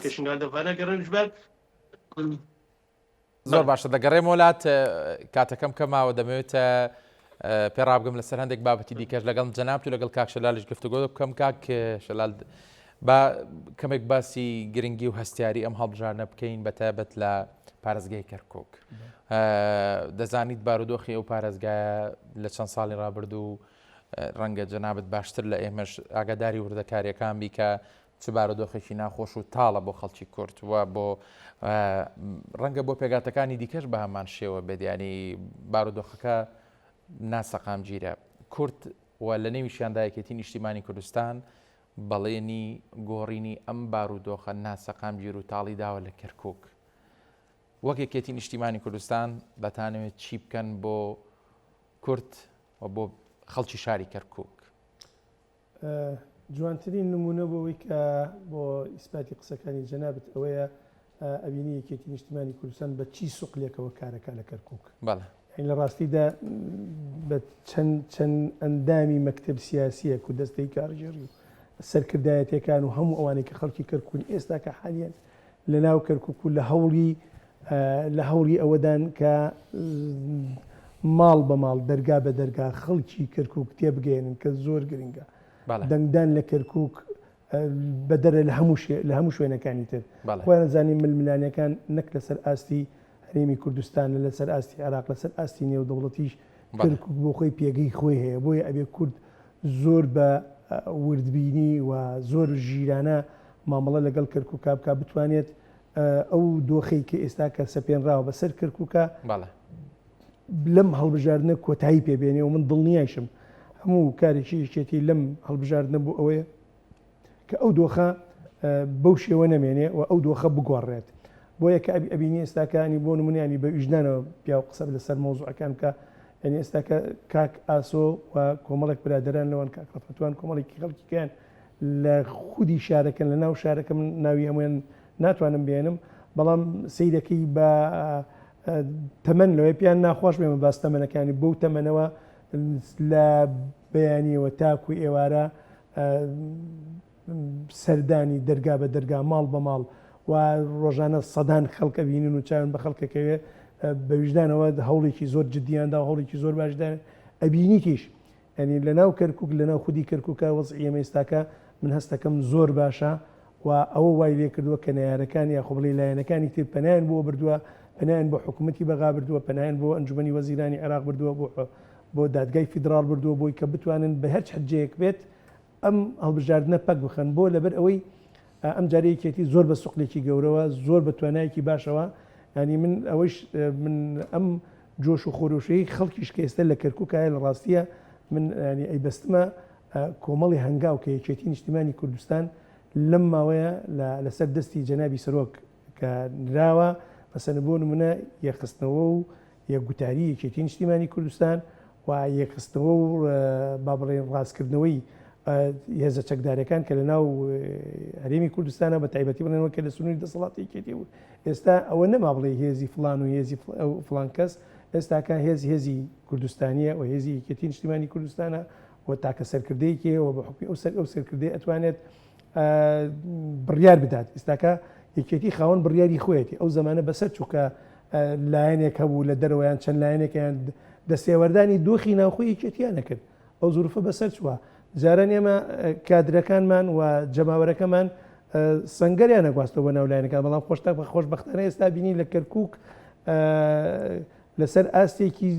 زۆر باشە دەگەڕێم وڵات کاتەکەم کەماوە دەمەوێتە پێڕابگەم لەسەر هەندێک بابەتی دیکەش لەگەڵ جەناب و لەگەڵ کاک شەلالیش گفتوگۆ بکەم کاک شەلال با کەمێک باسی گرنگی و هەستیاری ئەم هەڵبژارنە بکەین بەتایبەت لە پارێزگای کەرکووک دەزانیت بارودۆخی ئەو پارێزگایە لە چەند ساڵی ڕابردوو ڕەنگە جەنابەت باشتر لە ئێمەش ئاگاداری وردەکاریەکان بیکە چ بارودۆخێکی ناخۆش و تاڵە بۆ خەڵکی کورد وە بۆ ڕەنگە بۆ پێگاتەکانی دیکەش بە هەمان شێوە بێدیانی بارودۆخەکە ناسەقام گیرە کورد و لە نێویشیاندایەکێتی نیشتیمانی کوردستان بەڵێنی گۆڕینی ئەم بارودۆخە ناسەقام گیر و تاڵی داوە لە کەرکووک وەکێکێتی نیشتیمانی کوردستان دەتانەوێت چی بکەن بۆ کورد و بۆ خەڵکی شاری کەرکووک جوانترین نمونە بۆەوەی کە بۆ ئیسپاتی قسەکانی جەنابەت ئەوەیە ئەبینی یەکێتی نیشتیمانی کوردستان بە چی سوقلێکەوە کارەکە لە کەرکووک لە ڕاستیدا بە چەند ئەندامی مەکتب سیاسیە و دەستەی کارژێری سەرکردایەتەکان و هەموو ئەوانەی کە خەڵکی کەرکوون ئێستا کە حالیان لە ناو کەرکووک و لە هەوڵی ئەوەدان کە ماڵ بە ماڵ دەرگا بە دەرگا خەڵکی کەرکووک تێبگەێنن کە زۆر گرنگە دەنگدان لە کەرکووک بەدەرە لە هەموو شوێنەکانی تر خۆیان زانین ململانیەکان نەک لەسەر ئاستی هەرێمی کوردستان لەسەر ئاستی عێراق لەسەر ئاستی نێودەوڵەتیش کەرکووک بۆ خۆی پێگەی خۆی هەیە بۆیە ئەبێ کورد زۆر بە وردبینی و زۆر ژیرانە مامەڵە لەگەڵ کەرکووکا بکە بتوانێت ئەو دۆخەی کە ئێستا کە سەپێنراوە بەسەر کەرکووکە لەم هەڵبژاردنە کۆتایی پێبێنێ و من دڵنیایشم هەموو کارێکی شێتی لەم هەڵبژاردنە بوو ئەوەیە کە ئەو دۆخە بەو شێوە نەمێنێ و ئەو دۆخە بگۆڕێت بۆیە کە ئەبینی ئێستاکانی بۆ نمونیانی بە ویژدانەوە پیا و قسە لەسەر مۆزوعەکان کە یعنی ئێستاکە کاک ئاسۆ و کۆمەڵێک برادران لەوان کاک ڕەفەتوان کۆمەڵێکی خەڵکییان لە خودی شارەکەن لە ناو شارەکە من ناوی هەمویان ناتوانم بێنم بەڵام سەیرەکەی بە تەمەن لەوەی پیان ناخۆش بێمە باس تەمەنەکانی بەو تەمەنەوە لە بەیانیەوە تاکو ئێوارە سەردانی دەرگا بە دەرگا ماڵ بە ماڵ و ڕۆژانە سەدان خەڵکە بینن و چاوێن بە خەڵکەکەوێ بە ویژدانەوە هەوڵێکی زۆر جددیاندا هەوڵێکی زۆر باشدان ئەبینیتیش ئەنی لە ناو کەرکووک لە ناو خودی کەرکووکە وەزعی ئێمە ئێستاکە من هەستەکەم زۆر باشە و ئەوە وای لێ کردووە کە نەیارەکان یا خۆبڵی لایەنەکانی تر پەنایان بۆ بردووە پەنایان بۆ حکوومەتی بەغا بردووە پەنایان بۆ ئەنجومەنی وەزیرانی عێراق بردووە بۆ دادگای فیدرال بردووە بۆی کە بتوانن بە هەرچ حەجەیەک بێت ئەم هەڵبژاردنە پەک بخەن بۆ لەبەر ئەوەی ئەم جارەیەکێتی زۆر بە سوقلێکی گەورەوە زۆر بە توانایەکی باشەوە ینی من ئەوەش من ئەم جۆش و خۆرۆشەی خەڵکیش کە ئێستا لە کەرکووکایە لە ڕاستیە من ینی ئەیبەستمە کۆمەڵی هەنگاو کە یەکێتی نیشتیمانی کوردستان لەم ماوەیە لەسەر دەستی جەنابی سەرۆک کە نراوە مەسەن بۆ نمونە یەخستنەوە و یەکگوتاری یەکێتی نیشتیمانی کوردستان و یەخستنەوە و با بڵێن ڕاستکردنەوەی هێزە چەکدارەکان کە لە ناو هەرێمی کوردستانە بە تایبەتی بڵێنەوە کە لە سنووری دەسەڵاتی یەکێتی بوو ئێستا ئەوە نەما بڵێ هێزی فلان و هێزی فلان کەس ئێستاکە هێزی کوردستانیە و هێزی یەکێتی نیشتیمانی کوردستانە و تاکە سەرکردەیەکێەوە بە حکمی ئەو سەرکردەی ئەتوانێت بڕیار بدات ئێستاکە یەکێتی خاوەن بڕیاری خۆیەتی ئەو زمانە بەسەر چووکە لایەنێک هەبوو لە دەرەوەیان چەند لایەنێکیان دەستێوەردانی دۆخی ناوخۆی یەکێتیان نەکرد ئەو زوروفە بەسەر چووە جاران ئێمە کادرەکانمان و جەماوەرەکەمان سەنگەریان نەگواستەوە بە ناولایەنەکان بەڵام خۆشبەختانە ئێستا بینی لە کەرکووک لەسەر ئاستێکی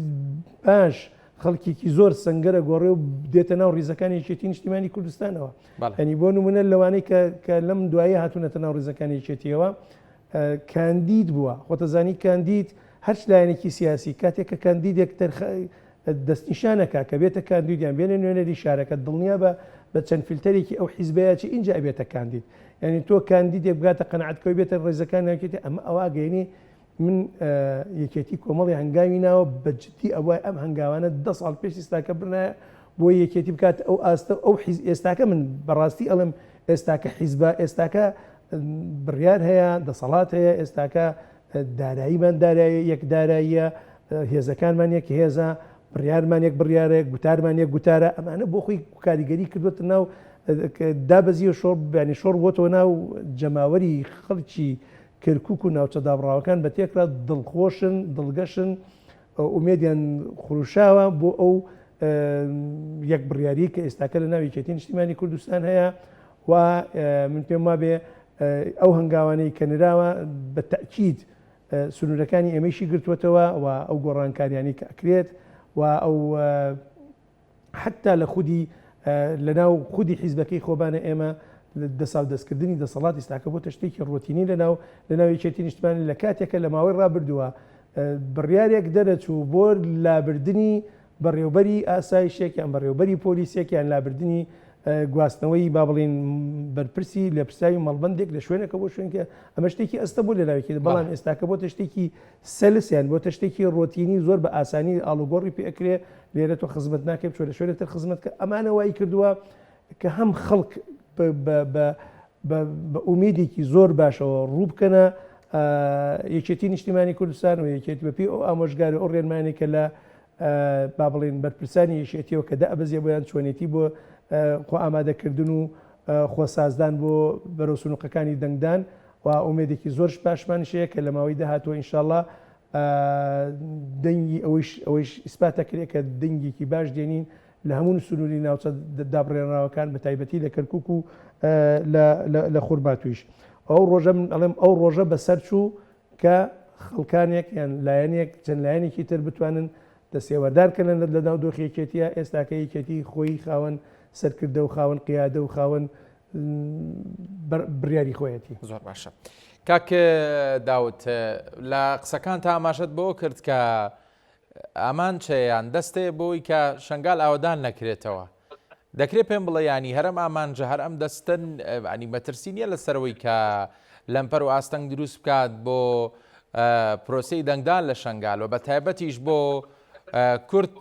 باش خەڵکیی زۆر سنگەرە گۆڕێ و دێتە ناو ڕیزەکانی یەکێتی نیشتیمانی کوردستانەوە ئەنی بۆ نمونە لەوانەی کە لەم دوایە هاتوونەتە ناو ڕیزەکانی یەکێتیەوە کاندید بووە خۆتەزانی کاندید هەر لایەنێکی سیاسی کاتێک کە کاندیدێک دەستنیشانەکە کە بێتە کاندیدیان بێنە نوێنەری شارەکە دڵنیا بە چەند فیلتەرێکی ئەو حیزبەیەکی اینجا ئەبێتە کاندید یعنی تۆ کاندیدێک بگاتە قەنەعەتکەوی بێتە ڕێزەکان یەکێتی ئەمە ئەوە گەینی من یەکێتی کۆمەڵی هەنگاوی ناوە بەجددی ئەوە ئەم هەنگاوانە 10 ساڵ پێش ئێستاکە برنایە بۆ یەکێتی بکات ئەو ئاستە ئەو ئێستاکە من بەڕاستی ئەڵم ئێستاکە حیزبە ئێستاکە بڕیار هەیە دەسەڵات هەیە ئێستاکە داراییمان دارایی یەک داراییە هێزەکانمان یەک هێزە بڕیارمان یەک بڕیارێک گوتارمان یەک گوتارە ئەمانە بۆ خۆی کاریگەری کردوتە ناو دابەزیە شۆڕ بینی شۆڕ بۆتەوە ناو جەماوەری خەڵکی کەرکووک و ناوچە دابڕاوەکان بە تێکرا دڵخۆشن دڵگەشن ئومێدیان خروشاوە بۆ ئەو یەک بڕیاری کە ئێستاکە لە ناو یەکێتی نیشتیمانی کوردستان هەیە و من پێم وابێ ئەو هەنگاوانەی کە نراوە بە تەکید سنوورەکانی ئێمەیشی گرتووەتەوە و ئەو گۆڕانکاریانی کە ئەکرێت و ئەو حتا لە خودی لە ناو خودی حیزبەکەی خۆبانە ئێمە دەساو دەستکردنی دەسەڵات ئێستاکە بۆ تشتێکی ڕۆتینی لە ناو یەکێتی نیشتیمانی لە کاتێکە لە ماوەی ڕابردووە بڕیارێک دەرەچوو بۆ لابردنی بەڕێوبەری ئاسایشێکیان بەڕێوبەری پۆلیسێکیان لابردنی گواستنەوەی با بڵین بەرپرسی لە پرساوی مەڵبندێک لە شوێنەکە بۆ شوێنکە ئەمە شتێکی ئەستە بوو لە ناوێکی بەڵام ئێستاکە بۆ تشتێکی سەلسیان بۆ تشتێکی ڕۆتینی زۆر بە ئاسانی ئاڵوگۆڕی پێ ئەکرێ لێرە تۆ خزمەت ناکەیت چۆ لە شوێنێتتر خزمەت کە ئەمانە وای کردووە کە هەم خەڵک بە ئومیدێکی زۆر باشەوە ڕوو بکەنە یەکێتی نیشتیمانی کوردستان و یەکێتی بەپی ئەو ئامۆژگاری ئەو ڕێنمانێکە لە با بڵێن بەرپرسانی یەکێتیەوە کە دابەزیە بۆیان چۆنێتی بۆ خۆ ئامادەکردن و خۆسازدان بۆ بەرەو سنووقەکانی دەنگدان و ئومێدێکی زۆرش پاشمانشەیە کە لە ماوەی داهاتوە ئینشاءڵڵا دەنگی ئەوەیش ئیسپاتەکرێت کە دەنگێکی باش دێنین لە هەموو سنووری ناوچە دابڕێنراوەکان بە تایبەتی لە کەرکووک و لە خورباتویش ئەو ڕۆژە من ئەڵێم ئەو ڕۆژە بەسەر چوو کە خەڵکانێک یان لایەنێک چەند لایەنێکی تر بتوانن دەسێوەردارکردن لە ناو دۆخی یەکێتیە ئێستاکە یەکێتی خۆی خاوەن سەرکردە و خاوەن قیادە و خاوەن بڕیاری خۆیەتی زۆر باشە کاک داوت لە قسەکان تا ئاماژەت بۆ کرد کە ئامان چیان دەستێ بۆی کە شنگال ئاوادان نەکرێتەوە دەکرێت پێم بڵێ ینی هەرم ئامانجە هەر ئەم دەستن ئەنی مەترسی نیە لەسەرەوەی کە لەمپەر و ئاستەنگ دروست بکات بۆ پرۆسەی دەنگدان لە شنگالەوە بە تایبەتیش بۆ کورد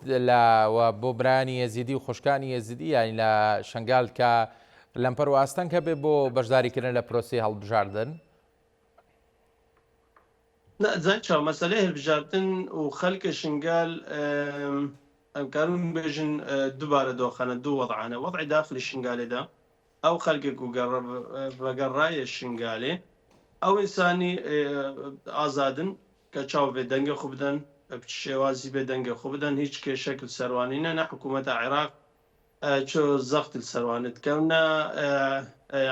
بۆ برانی یەزیدی و خوشکانی یەزیدی ینی لە شنگال کە لەمپەر و ئاستەنگ هەبێ بۆ بەشداریکردن لە پرۆسی هەڵبژاردن زانچاو مەسەلەی هەڵبژاردن و خەڵکە شنگال ئەمکارون بێژن دووبارە دۆخانە دوو وەضعانە وەضعی داخلی شنگالێدا ئەو خەڵکێک و بەگەڕایە شنگالێ ئەو ئینسانی ئازادن کە چاو بێ دەنگە خو بدەن شێوازی بێ دەنگە خو بدەن هیچ کێشەکل سەروانینە نە حکوومەتە عێراق چۆ زەخت سەروانت کەونە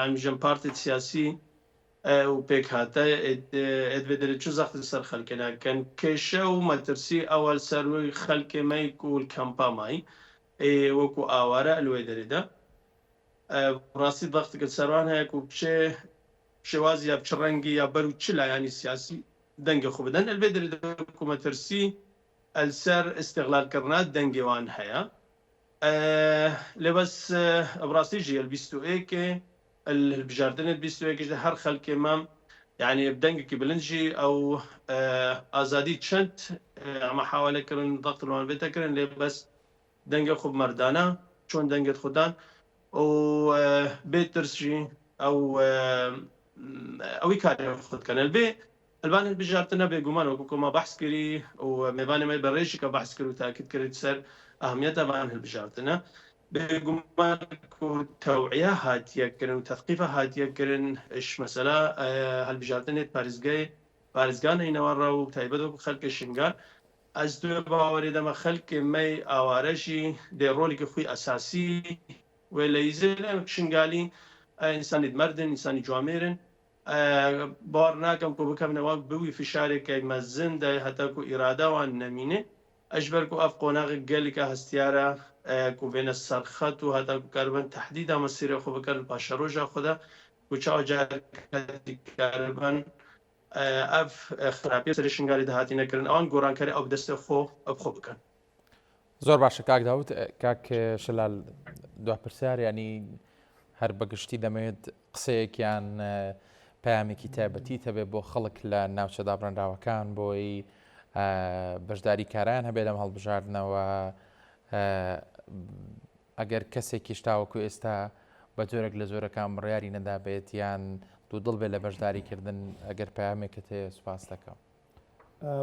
ئەمیژەم پارتی سیاسی و پێک هاتە ئەدێ چ زەخت سەر خەلکەناکەن کێشە و مەترسی ئەوەل سەروی خەلکێمەی و کەمپامای وەکو ئاوارە ئەلوێ دەرێدا ڕاستی دەختەکە سەروان هەیە و شێوازی یا بچ ڕەنگی یا بەر و چ لایانی سیاسی دەنگە خۆ بدەن ئەلبێ حکوومەتەرسی ئەلسەر ئستیغلالکردنا دەنگێوان هەیە لێ بەس بڕاستیژی البیستوەیەکێ البژاردنت بیستوەیەکیشدا هەر خەڵکێ مام يعني بدنگێکی بلنجی ئەو ئازادی چەند ئەمە حاوالەکردن دەختڵوان بێتەکردن لێ بەس دەنگە خوب مەردانە چۆن دەنگت خوددان و بێترسژی ئەوی کاری خودکەن بێ البان بژارتنە بێگومان وەکوکۆما بەحث کردی و میێوانێمە بەڕێژی کە بەحث کرد و تاکید کرد سەر ئەهمیەتە بان هەڵبژارتنە بێگومان تەوعیە هاتیەکردن و تەثقیفە هاتیەکردن ئش مەسەلا هەڵبژارتنێت پارێزگان هینەوەڕە و تایبەت وەکو خەڵکە شنگار ئەس دوێ باوەڕێ دەمە خەڵکی مەی ئاوارەشی دێڕۆڵێکی خۆی ئەساسی وێ لە ئیزێ شنگالی ئینسانی مەردن ئینسانی جوامێرن باوەڕ ناکەم کۆ بکەمنەوە بووی فشارێکی مەزندە هەتاکو ئیراداوان نەمینێ ئەشبەرکو ئەف قۆناغی گەلیکە هەستیارە کوێنە سەرخەت و هەتاکو کاربن تهدیدا مەسیرە خۆ بکەن پاشە ڕۆژە خۆدا و چاوەجارکاربن ئەف خراپی سەری شنگاری داهاتی نەکردن ئەوان گۆڕانکاری ئەو دەستە خۆ خۆ بکەن زۆر باشە کاک داوت کاک شلال دو پرسیار ینی هەر بەگشتی دەمەوێت قسەیەکیان پامێکی تایبەتی هەبێ بۆ خەڵک لە ناوچە دابڕەنراوەکان بۆی بەشداری کاران هەبێت لەم هەڵبژاردنەوە ئەگەر کەسێکی شتاوەکو ئێستا بە جۆرێک لە جۆرەکان بڕیاری نەدابێت یان دوودڵ بێت لە بەشداریکردن ئەگەر پامێکت هەیە سوپاس دەکەم.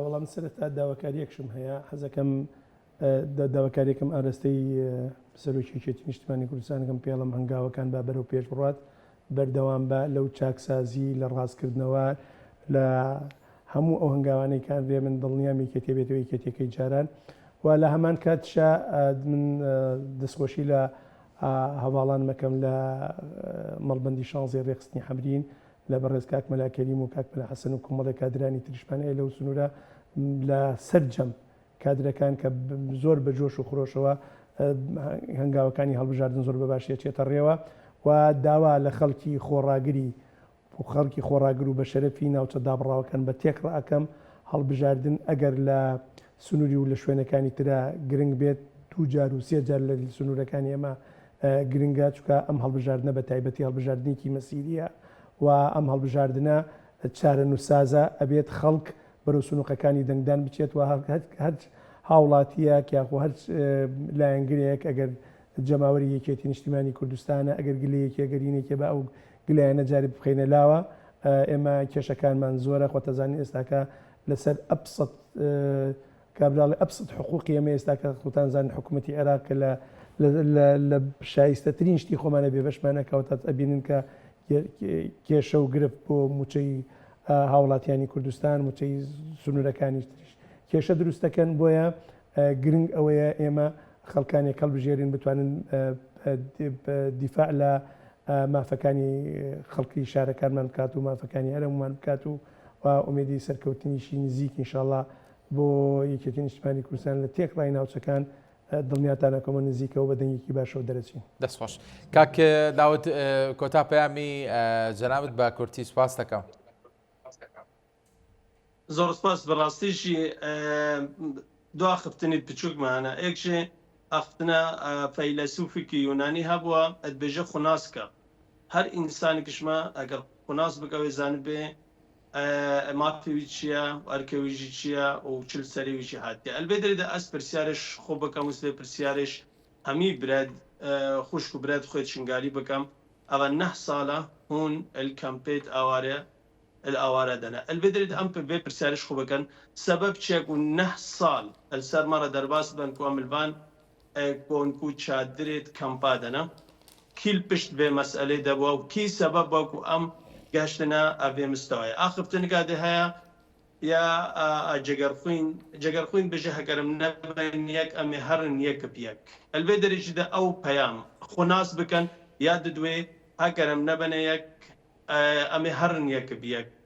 وەڵام سەرەتا داواکاریەکشم هەیە حەزەکەم داواکاریەکەم ئارەستەی سەرۆکیەتی نیشتیمانی کوردستانەکەم پێڵم هەنگاوەکان با بەرەو پێش بڕات بەردەوام بە لەو چاکسازی لە ڕاستکردنەوە لە هەموو ئەو هەنگاوانەی کان بێ من دڵنیامی کێتێبێتەوەی کێتەکەی جاران و لە هەمان کاتشا من دەستخۆشی لە هەواڵان مەکەم لە مەڵبەندی شانزێ ڕێخستنی حەمرین لە بەڕێز کاک مەلاکەریم و کاک مەلا حەسەن و کۆمەڵە کادرانی تریشمانەیە لەو سنوورە لە سەرجەم کادرەکان کە زۆر بە جۆش و خۆشەوە هەنگاوەکانی هەڵبژاردن زۆر بە باشیە چێتە ڕێوە و داوا لە خەڵکی خۆڕاگری و خەڵکی خۆڕاگر و بە شەرەفی ناوچە دابڕاوەکان بە تێک ڕەکەم هەڵبژاردن ئەگەر لە سنووری و لە شوێنەکانی ترا گرنگ بێت دو جار و سێ جار لە سنوورەکانی ئێمە گرنگە چکە ئەم هەڵبژاردنە بە تایبەتی هەڵبژاردنێکی مەسیریە و ئەم هەڵبژاردنە چارە نووسازە ئەبێت خەڵک بەرەو سنووقەکانی دەنگدان بچێت و هەر هاوڵاتیە کیاخۆ هەر لایەنگرەیەک ئەگەر جەماوەری یەکێتی نیشتیمانی کوردستانە ئەگەر گلەیەکی ئەگەرینێکێ بە ئەو گلایەنە جاری بخینە لاوە ئێمە کێشەکانمان زۆرە خۆتەزانانی ئێستاکە لەسەر ئەبسەد کابراڵی ئەبسەد حقوقی ئێمە ئێستاکە خۆتانزانانی حکوومەتی عێراق لە شایستەترین شتی خۆمانە بێ بەشمانەکەوتە ئەبینن کە کێشە و گرفت بۆ موچەی هاوڵاتیانی کوردستان موچەی سنوورەکانی تریش کێشە دروستەکەن بۆیە گرنگ ئەوەیە ئێمە خەڵکانی هەڵبژێرین بتوانن دیفاع لە مافەکانی خەڵکی شارەکانمان بکات و مافەکانی هەرەمومان بکات و ئومێدی سەرکەوتنیشی نزیک ئینشاءڵڵا بۆ یەکێتی نیشتیمانی کوردستان لە تێکڕای ناوچەکان دڵنیاتانەکەمە نزیکەوە بە دەنگێکی باشەوە دەرەچین. دەستخۆش کاک داوت کۆتا پەیامی جەنابەت بە کورتی سوپاس دەکەم. زۆر سپاس بەڕاستیشی دو خفتنی بچووکمانە ئێکشێ ئەختنە فەیلسوفێکی یۆنانی هەبووە ئەدبێژە خوناسکە هەر ئینسانێکیشمە ئەگەر خوناس بکەوێ زانت بێ مافێوی چییە ئەرکەویژی چییە و چل سەرێویشی هاتیە ئەلبێ دەریدا ئەس پرسیارش خۆ بکەم وسێ پرسیارش هەمی براد خوشک و براد خۆی شنگالی بکەم ئەوە 9 ساڵە هون الکەمپێت ئاوارە الأوارة دنا البدرد أم ببرسالش خوبكن سبب شيء 9 سال السر مرة درباس بنكو أملبان كونكو شادرت كمبادنا كل بشت بمسألة دبوا وكي سبب باكو أم قاشتنا أبي مستوى آخفتني قاعدة هيا يا جگرخوين بجه كرم نبين يك أم هرن يك بيك البدرج ده أو بيام خناس بكن ياد دوي هكرم نبين يك أم هرن يك بيك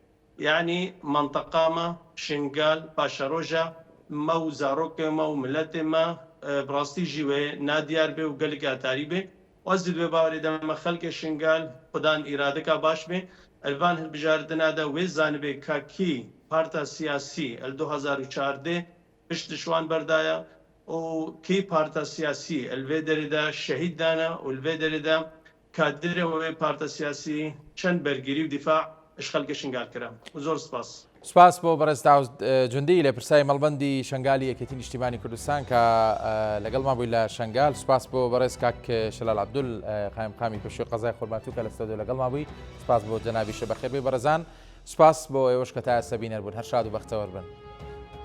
يعني منطقة ما شنغال باشروجا مو زاروك مو ملت ما براستي جوي ناديار بي وقلق اتاري بي وەزید وێ باوەڕێ دەمە خەڵکی شنگال خوددان ئیرادەکە باش بێ ئەلوان هەلبژاردننادا وێ زانبێ کاکی پارتا سیاسی ئەل 2014 پشتشوان بەردایە و کی پارتا سیاسی ئەلوێ دەرێدا شەهید دانا و لێ دەرێدا کادرەوەی پارتا سیاسی چەند بەرگری و دیفاع خەڵکی شنگال کرا زۆر سپاس. سپاس بۆ بەڕێز جوندی لە پرسای مەڵبەندی شنگالی یەکێتی نیشتیمانی کوردستان کە لەگەڵمان بووی لە شنگال. سپاس بۆ بەڕێز کاک شەلال عەبدول قایمقامی پێشووی قەزای خورماتوو کە لە ستۆدیۆ لەگەڵمان بووی. سپاس بۆ جەنابی شەبەخێر بێ بەڕێزان. سپاس بۆ ئێوەش کە تا ئێستا بینەر بوون. هەر شاد و بەختەوەر بن.